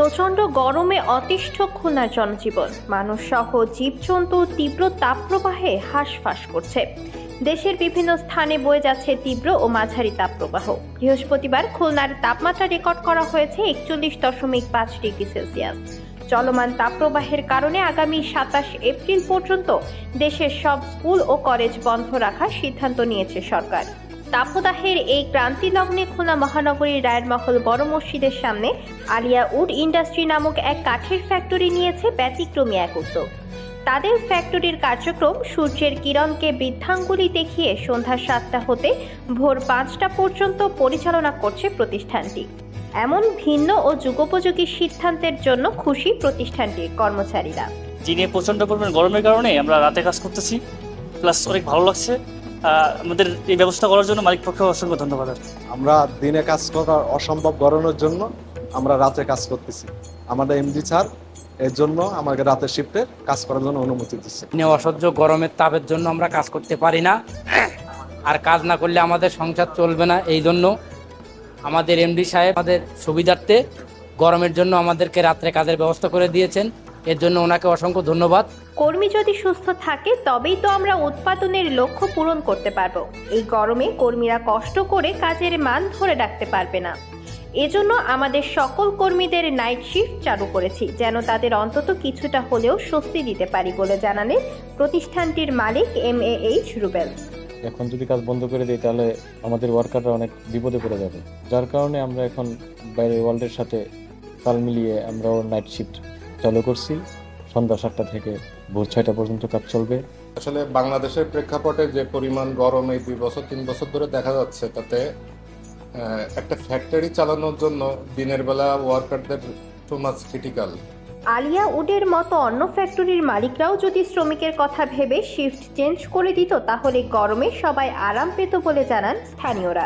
প্রচণ্ড গরমে অতিষ্ঠ খুলনার জনজীবন। মানুষ সহ জীবজন্তু তীব্র তাপপ্রবাহে হাঁসফাঁস করছে। দেশের বিভিন্ন স্থানে বয়ে যাচ্ছে তীব্র ও মাঝারি তাপপ্রবাহ। বৃহস্পতিবার খুলনার তাপমাত্রা রেকর্ড করা হয়েছে 41.5 ডিগ্রি সেলসিয়াস। চলমান তাপপ্রবাহের কারণে আগামী 27 এপ্রিল পর্যন্ত দেশের সব স্কুল ও কলেজ বন্ধ রাখার সিদ্ধান্ত নিয়েছে সরকার। তাপদাহের এই ক্রান্তি লগ্নে খুলনা মহানগরীর রায়ের মহল বড় মসজিদের সামনে আলিয়া উড ইন্ডাস্ট্রি নামক এক কাঠের ফ্যাক্টরি নিয়েছে ব্যতিক্রমী এক উদ্যোগ। তাদের ফ্যাক্টরির কার্যক্রম সূর্যের কিরণকে বৃদ্ধাঙ্গুলি দেখিয়ে সন্ধ্যা 7টা হতে ভোর 5টা পর্যন্ত পরিচালনা করছে প্রতিষ্ঠানটি। এমন ভিন্ন ও যুগোপযোগী সিদ্ধান্তের জন্য খুশি প্রতিষ্ঠানটির কর্মচারীরা। দিনে প্রচন্ড পরিমাণ গরমের কারণে আমরা রাতে কাজ করতেছি, প্লাস অনেক ভালো লাগছে। আমাদের এই ব্যবস্থা করার জন্য মালিক পক্ষে অসংখ্য ধন্যবাদ। আমরা দিনে কাজ করার অসম্ভব গরমের জন্য আমরা রাতে কাজ করতেছি। আমাদের এমডি স্যার এর জন্য আমাকে রাতের শিফটে কাজ করার জন্য অনুমতি দিচ্ছে। অসহ্য গরমের তাপের জন্য আমরা কাজ করতে পারি না, আর কাজ না করলে আমাদের সংসার চলবে না। এই জন্য আমাদের এমডি সাহেব আমাদের সুবিধার্থে গরমের জন্য আমাদেরকে রাত্রে কাজের ব্যবস্থা করে দিয়েছেন। এর জন্য ওনাকে অসংখ্য ধন্যবাদ। কর্মী যদি সুস্থ থাকে তবেই তো আমরা উৎপাদনের লক্ষ্য পূরণ করতে পারবো। এই গরমে কর্মীরা কষ্ট করে কাজের মান ধরে রাখতে পারবে না। এজন্য আমাদের সকল কর্মীদের নাইট শিফট চালু করেছি, যেন তাদের অন্তত কিছুটা হলেও স্বস্তি দিতে পারি বলে জানালেন প্রতিষ্ঠানটির মালিক MAH রুবেল। এখন যদি কাজ বন্ধ করে দিই তাহলে আমাদের ওয়ার্কাররা অনেক বিপদে পড়ে যাবে, যার কারণে আমরা এখন বাইরের ওয়ার্ল্ডের সাথে তাল মিলিয়ে আমরাও নাইট শিফট চালু করছি। সন্ধ্যা 7টা থেকে ভোর 6টা পর্যন্ত কাজ চলবে। আসলে বাংলাদেশের প্রেক্ষাপটে যে পরিমাণ গরম এই 2 বছর 3 বছর ধরে দেখা যাচ্ছে, তাতে একটা ফ্যাক্টরি চালানোর জন্য দিনের বেলা ওয়ার্কারদের টু মাচ ক্রিটিক্যাল। আলিয়া উডের মতো অন্য ফ্যাক্টরির মালিকরাও যদি শ্রমিকের কথা ভেবে শিফট চেঞ্জ করে দিত তাহলে গরমে সবাই আরাম পেত বলে জানান স্থানীয়রা।